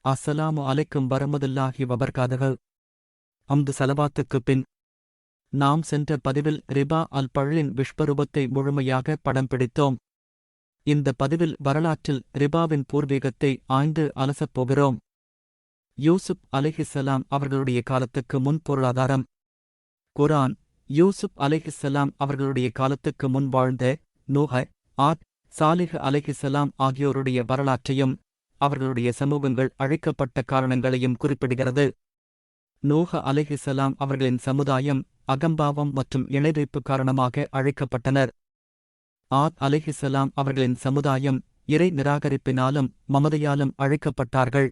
அஸ்ஸலாமு அலைக்கும் வரமதுல்லாஹி வபர்காதஹு. அம்து சலவாத்துக்குப் பின் நாம் சென்ற பதிவில் ரிபா அல் பழலின் விஸ்வரூபத்தை முழுமையாக படம் பிடித்தோம். இந்த பதிவில் வரலாற்றில் ரிபாவின் பூர்வீகத்தை ஆய்ந்து அலசப் போகிறோம். யூசுப் அலைஹிஸ்ஸலாம் அவர்களுடைய காலத்துக்கு முன் பொருளாதாரம். குர்ஆன் யூசுப் அலைஹிஸ்ஸலாம் அவர்களுடைய காலத்துக்கு முன் வாழ்ந்த நூஹ, ஆத், சாலிஹ் அலைஹிஸ்ஸலாம் ஆகியோருடைய வரலாற்றையும் அவர்களுடைய சமூகங்கள் அழிக்கப்பட்ட காரணங்களையும் குறிப்பிடுகிறது. நூஹ அலைஹிஸ்ஸலாம் அவர்களின் சமுதாயம் அகம்பாவம் மற்றும் இணைவைப்பு காரணமாக அழிக்கப்பட்டனர். ஆத் அலைஹிஸ்ஸலாம் அவர்களின் சமுதாயம் இறை நிராகரிப்பினாலும் மமதையாலும் அழிக்கப்பட்டார்கள்.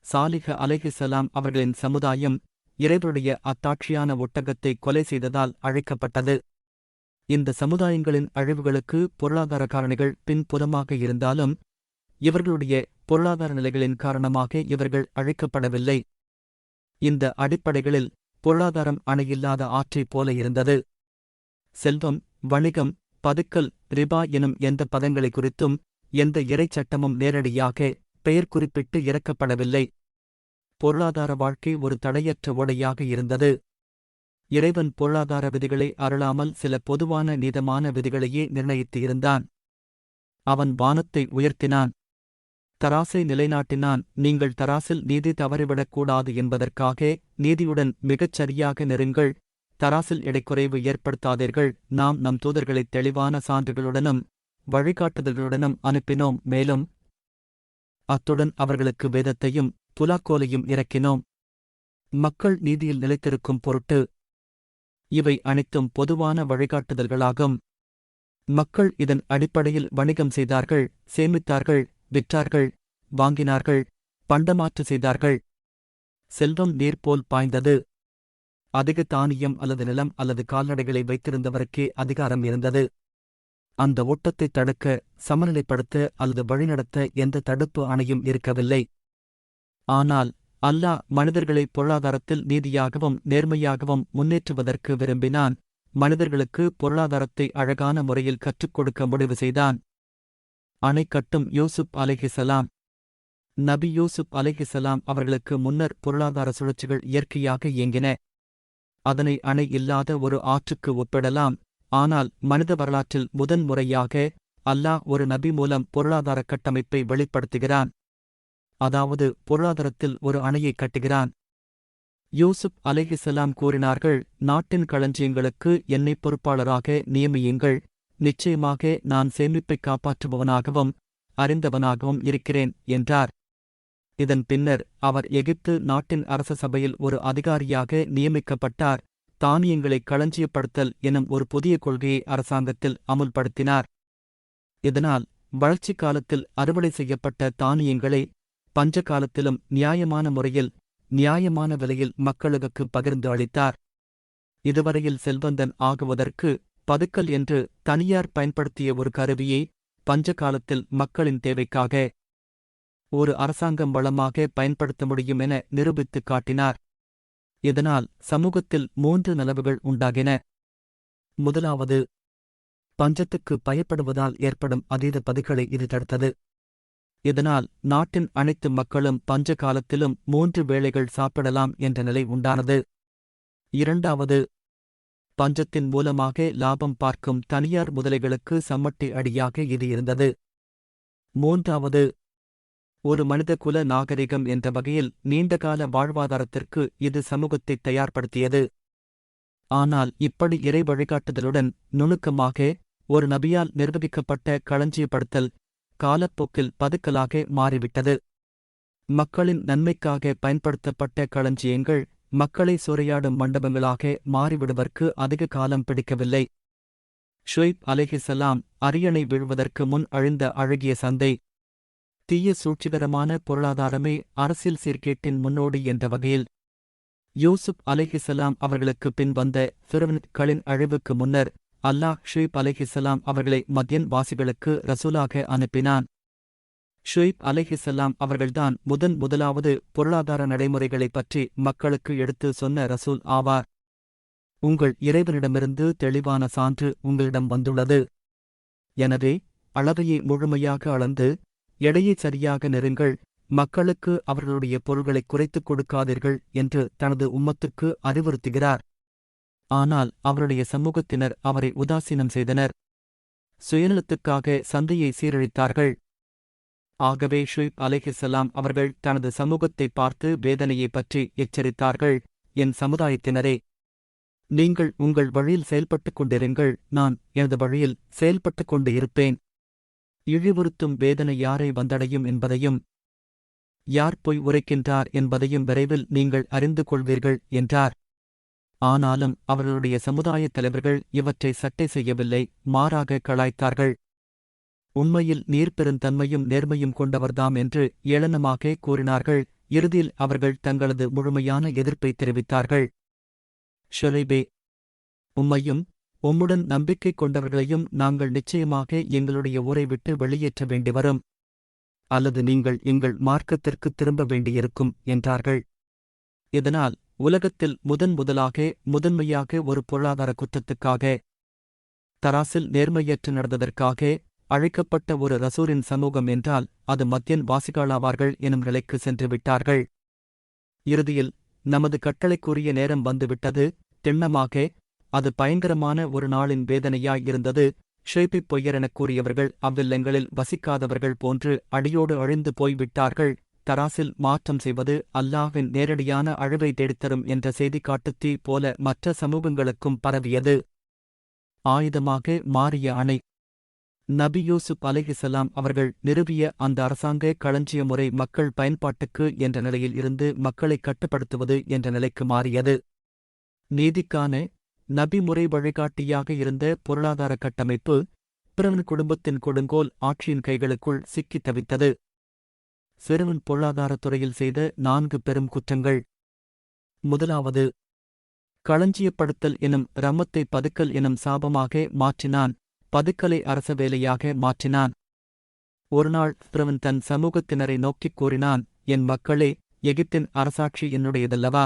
சாலிஹ் அலைஹிஸ்ஸலாம் அவர்களின் சமுதாயம் இறைவனுடைய அத்தாட்சியான ஒட்டகத்தை கொலை செய்ததால் அழிக்கப்பட்டது. இந்த சமுதாயங்களின் அழிவுகளுக்கு பொருளாதார காரணிகள் பின்புறமாக இருந்தாலும் இவர்களுடைய பொருளாதார நிலைகளின் காரணமாக இவர்கள் அழிக்கப்படவில்லை. இந்த அடிப்படைகளில் பொருளாதாரம் அணையில்லாத ஆற்றைப் போல இருந்தது. செல்வம், வணிகம், பதுக்கல், ரிபா எனும் எந்த பதங்களை குறித்தும் எந்த இறைச்சட்டமும் நேரடியாக பெயர் குறிப்பிட்டு இறக்கப்படவில்லை. பொருளாதார வாழ்க்கை ஒரு தடையற்ற ஓடையாக இருந்தது. இறைவன் பொருளாதார விதிகளை அருளாமல் சில பொதுவான நீதமான விதிகளையே நிர்ணயித்து இருந்தான். அவன் வானத்தை உயர்த்தினான், தராசை நிலைநாட்டினான். நீங்கள் தராசில் நீதி தவறிவிடக்கூடாது என்பதற்காக நீதியுடன் மிகச் சரியாக நெருங்கள், தராசில் எடைக்குறைவு ஏற்படுத்தாதீர்கள். நாம் நம் தூதர்களை தெளிவான சான்றுகளுடனும் வழிகாட்டுதல்களுடனும் அனுப்பினோம். மேலும் அத்துடன் அவர்களுக்கு வேதத்தையும் துலாக்கோலையும் இறக்கினோம், மக்கள் நீதியில் நிலைத்திருக்கும் பொருட்டு. இவை அனைத்தும் பொதுவான வழிகாட்டுதல்களாகும். மக்கள் இதன் அடிப்படையில் வணிகம் செய்தார்கள், சேமித்தார்கள், விற்றார்கள், வாங்கினார்கள், பண்டமாற்று செய்தார்கள். செல்வம் நீர் போல் பாய்ந்தது. அதிக தானியம் அல்லது நிலம் அல்லது கால்நடைகளை வைத்திருந்தவருக்கே அதிகாரம் இருந்தது. அந்த ஓட்டத்தை தடுக்க, சமநிலைப்படுத்த அல்லது வழிநடத்த எந்த தடுப்பு அணையும் இருக்கவில்லை. ஆனால் அல்லாஹ் மனிதர்களை பொருளாதாரத்தில் நீதியாகவும் நேர்மையாகவும் முன்னேற்றுவதற்கு விரும்பினான். மனிதர்களுக்கு பொருளாதாரத்தை அழகான முறையில் கற்றுக் கொடுக்க முடிவு செய்தான். அணை கட்டும் யூசுப் அலைஹிஸ்ஸலாம். நபி யூசுப் அலைஹிஸ்ஸலாம் அவர்களுக்கு முன்னர் பொருளாதார சுழற்சிகள் இயற்கையாக இயங்கின. அதனை அணை இல்லாத ஒரு ஆற்றுக்கு ஒப்பிடலாம். ஆனால் மனித வரலாற்றில் முதன்முறையாக அல்லாஹ் ஒரு நபி மூலம் பொருளாதார கட்டமைப்பை வெளிப்படுத்துகிறான். அதாவது பொருளாதாரத்தில் ஒரு அணையை கட்டுகிறான். யூசுப் அலைஹிஸ்ஸலாம் கூறினார்கள், நாட்டின் களஞ்சியங்களுக்கு என்னை பொறுப்பாளராக நியமியுங்கள். நிச்சயமாக நான் சேமிப்பை காப்பாற்றுபவனாகவும் அறிந்தவனாகவும் இருக்கிறேன் என்றார். இதன் பின்னர் அவர் எகிப்து நாட்டின் அரச சபையில் ஒரு அதிகாரியாக நியமிக்கப்பட்டார். தானியங்களை களஞ்சியப்படுத்தல் எனும் ஒரு புதிய கொள்கையை அரசாங்கத்தில் அமுல்படுத்தினார். இதனால் வளர்ச்சி காலத்தில் அறுவடை செய்யப்பட்ட தானியங்களை பஞ்ச காலத்திலும் நியாயமான முறையில் நியாயமான விலையில் மக்களுக்கு பகிர்ந்து அளித்தார். இதுவரையில் செல்வந்தன் ஆகுவதற்கு பதுக்கல் என்று தனியார் பயன்படுத்திய ஒரு கருவியை பஞ்ச காலத்தில் மக்களின் தேவைக்காக ஒரு அரசாங்கம் வளமாக பயன்படுத்த முடியும் என நிரூபித்துக் காட்டினார். இதனால் சமூகத்தில் 3 நலவுகள் உண்டாகின. முதலாவது, பஞ்சத்துக்கு பயப்படுவதால் ஏற்படும் அதீத பதுக்களை இது தடுத்தது. இதனால் நாட்டின் அனைத்து மக்களும் பஞ்ச காலத்திலும் 3 வேளைகள் சாப்பிடலாம் என்ற நிலை உண்டானது. இரண்டாவது, பஞ்சத்தின் மூலமாக லாபம் பார்க்கும் தனியார் முதலைகளுக்கு சம்மட்டி அடியாக இது இருந்தது. மூன்றாவது, ஒரு மனிதகுல நாகரிகம் என்ற வகையில் நீண்டகால வாழ்வாதாரத்திற்கு இது சமூகத்தை தயார்படுத்தியது. ஆனால் இப்படி இறை வழிகாட்டுதலுடன் நுணுக்கமாக ஒரு நபியால் நிர்வகிக்கப்பட்ட களஞ்சியப்படுத்தல் காலப்போக்கில் பதுக்கலாக மாறிவிட்டது. மக்களின் நன்மைக்காக பயன்படுத்தப்பட்ட களஞ்சியங்கள் மக்களை சூறையாடும் மண்டபங்களாக மாறிவிடுவதற்கு அதிக காலம் பிடிக்கவில்லை. ஷுஐப் அலைஹிஸ்ஸலாம் அரியணை வீழ்வதற்கு முன் அழிந்த அழகிய சந்தை. தீய சூழ்ச்சிகரமான பொருளாதாரமே அரசியல் சீர்கேட்டின் முன்னோடி என்ற வகையில் யூசுப் அலைஹிஸ்ஸலாம் அவர்களுக்கு பின் வந்த ஃபிரௌன்களின் அழிவுக்கு முன்னர் அல்லாஹ் ஷுஐப் அலைஹிஸ்ஸலாம் அவர்களை மத்யன் வாசிகளுக்கு ரசூலாக அனுப்பினான். ஷுஐப் அலைஹிஸ்ஸலாம் அவர்கள்தான் முதலாவது பொருளாதார நடைமுறைகளைப் பற்றி மக்களுக்கு எடுத்து சொன்ன ரசூல் ஆவார். உங்கள் இறைவனிடமிருந்து தெளிவான சான்று உங்களிடம் வந்துள்ளது. எனவே அளவையை முழுமையாக அளந்து எடையை சரியாக நெருங்கள். மக்களுக்கு அவர்களுடைய பொருள்களை குறைத்துக் கொடுக்காதீர்கள் என்று தனது உம்மத்துக்கு அறிவுறுத்துகிறார். ஆனால் அவருடைய சமூகத்தினர் அவரை உதாசீனம் செய்தனர். சுயநலத்துக்காக சந்தையை சீரழித்தார்கள். ஆகவே ஷுய்ப் அலைஹிஸ்ஸலாம் அவர்கள் தனது சமூகத்தை பார்த்து வேதனையை பற்றி எச்சரித்தார்கள். என் சமுதாயத்தினரே, நீங்கள் உங்கள் வழியில் செயல்பட்டுக் கொண்டிருங்கள், நான் எனது வழியில் செயல்பட்டுக் கொண்டு இருப்பேன். இழிவுறுத்தும் வேதனை யாரை வந்தடையும் என்பதையும் யார் பொய் உரைக்கின்றார் என்பதையும் விரைவில் நீங்கள் அறிந்து கொள்வீர்கள் என்றார். ஆனாலும் அவர்களுடைய சமுதாயத் தலைவர்கள் இவற்றை சட்டை செய்யவில்லை, மாறாக கலாய்த்தார்கள். உண்மையில் நீர் பெருந்தன்மையும் நேர்மையும் கொண்டவர்தாம் என்று ஏளனமாக கூறினார்கள். இறுதியில் அவர்கள் தங்களது முழுமையான எதிர்ப்பை தெரிவித்தார்கள். ஷுலைபே, உம்மையும் உம்முடன் நம்பிக்கை கொண்டவர்களையும் நாங்கள் நிச்சயமாக எங்களுடைய ஊரை விட்டு வெளியேற்ற வேண்டி வரும், அல்லது நீங்கள் எங்கள் மார்க்கத்திற்கு திரும்ப வேண்டியிருக்கும் என்றார்கள். இதனால் உலகத்தில் முதன்மையாக ஒரு பொருளாதார குற்றத்துக்காக, தராசில் நேர்மையற்று நடந்ததற்காக அழைக்கப்பட்ட ஒரு ரசூலின் சமூகம் என்றால் அது மத்யன் வாசிகளாவார்கள் எனும் நிலைக்கு சென்று விட்டார்கள். இறுதியில் நமது கட்டளைக்குரிய நேரம் வந்துவிட்டது. திண்ணமாக அது பயங்கரமான ஒரு நாளின் வேதனையாயிருந்தது. ஷுய்பிப் பொய்யரெனக் கூறியவர்கள் அவ்வில்லங்களில் வசிக்காதவர்கள் போன்று அடியோடு அழிந்து போய்விட்டார்கள். தராசில் மாற்றம் செய்வது அல்லாஹ்வின் நேரடியான அழிவை தேடித்தரும் என்ற செய்தி காட்டுத்தீ போல மற்ற சமூகங்களுக்கும் பரவியது. ஆயுதமாக மாறிய அணை. நபி யூசுப் அலைஹிஸ்ஸலாம் அவர்கள் நிறுவிய அந்த அரசாங்க களஞ்சிய முறை மக்கள் பயன்பாட்டுக்கு என்ற நிலையில் இருந்து மக்களை கட்டுப்படுத்துவது என்ற நிலைக்கு மாறியது. நீதிக்கான நபி முறை வழிகாட்டியாக இருந்த பொருளாதார கட்டமைப்பு பிறவன் குடும்பத்தின் கொடுங்கோல் ஆட்சியின் கைகளுக்குள் சிக்கித் தவித்தது. சிறுவன் பொருளாதாரத் துறையில் செய்த 4 பெரும் குற்றங்கள். முதலாவது, களஞ்சியப்படுத்தல் எனும் ரம்மத்தை பதுக்கல் எனும் சாபமாக மாற்றினான். பதுக்கலை அரச வேலையாக மாற்றினான். ஒருநாள் பிறவன் தன் சமூகத்தினரை நோக்கிக் கூறினான், என் மக்களே, எகிப்தின் அரசாட்சி என்னுடையதல்லவா?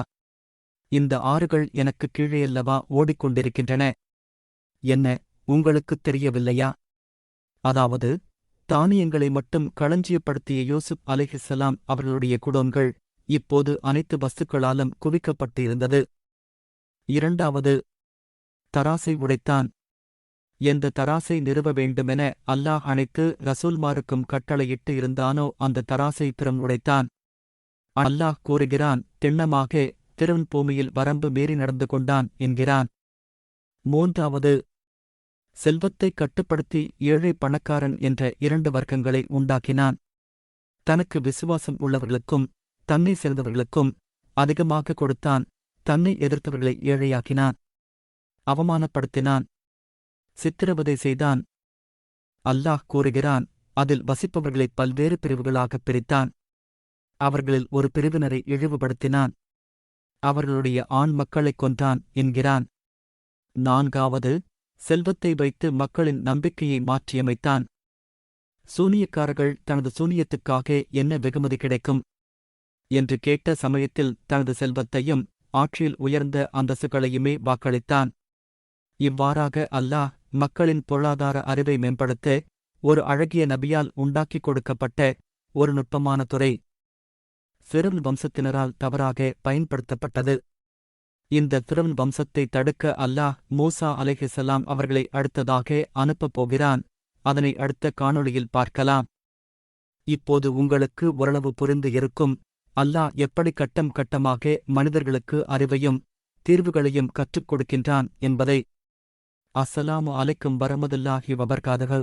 இந்த ஆறுகள் எனக்கு கீழேயல்லவா ஓடிக்கொண்டிருக்கின்றன? என்ன, உங்களுக்குத் தெரியவில்லையா? அதாவது, தானியங்களை மட்டும் களஞ்சியப்படுத்திய யூசுப் அலைஹிஸ்ஸலாம் அவர்களுடைய குடோன்கள் இப்போது அனைத்து வஸ்துக்களாலும் குவிக்கப்பட்டிருந்தது. இரண்டாவது, தராசை உடைத்தான். எந்த தராசை நிறுவ வேண்டுமென அல்லாஹ் அனைத்து ரசூல்மாருக்கும் கட்டளையிட்டு இருந்தானோ அந்த தராசை பிறம் உடைத்தான். அல்லாஹ் கூறுகிறான், திண்ணமாக திருவன் பூமியில் வரம்பு மீறி நடந்து கொண்டான் என்கிறான். மூன்றாவது, செல்வத்தை கட்டுப்படுத்தி ஏழை பணக்காரன் என்ற 2 வர்க்கங்களை உண்டாக்கினான். தனக்கு விசுவாசம் உள்ளவர்களுக்கும் தன்னை சேர்ந்தவர்களுக்கும் அதிகமாக கொடுத்தான். தன்னை எதிர்த்தவர்களை ஏழையாக்கினான். அவமானப்படுத்தினான். சித்திரவதை செய்தான். அல்லாஹ் கூறுகிறான், அதில் வசிப்பவர்களை பல்வேறு பிரிவுகளாகப் பிரித்தான். அவர்களில் ஒரு பிரிவினரை இழிவுபடுத்தினான். அவர்களுடைய ஆண் மக்களைக் கொன்றான் என்கிறான். நான்காவது, செல்வத்தை வைத்து மக்களின் நம்பிக்கையை மாற்றியமைத்தான். சூனியக்காரர்கள் தனது சூனியத்துக்காக என்ன வெகுமதி கிடைக்கும் என்று கேட்ட சமயத்தில் தனது செல்வத்தையும் ஆட்சியில் உயர்ந்த அந்தஸ்துகளையுமே வாக்களித்தான். இவ்வாறாக அல்லாஹ் மக்களின் பொருளாதார அறிவை மேம்படுத்த ஒரு அழகிய நபியால் உண்டாக்கிக் கொடுக்கப்பட்ட ஒரு நுட்பமான துறை ஃபிரவுன் வம்சத்தினரால் தவறாக பயன்படுத்தப்பட்டது. இந்த ஃபிரவுன் வம்சத்தை தடுக்க அல்லாஹ் மூசா அலைஹிஸ்ஸலாம் அவர்களை அடுத்ததாக அனுப்பப் போகிறான். அதனை அடுத்த காணொளியில் பார்க்கலாம். இப்போது உங்களுக்கு ஓரளவு புரிந்து இருக்கும் அல்லாஹ் எப்படி கட்டம் கட்டமாக மனிதர்களுக்கு அறிவையும் தீர்வுகளையும் கற்றுக் கொடுக்கின்றான் என்பதை. அஸ்ஸலாமு அலைக்கும் வரஹ்மத்துல்லாஹி வபரகாதுஹு.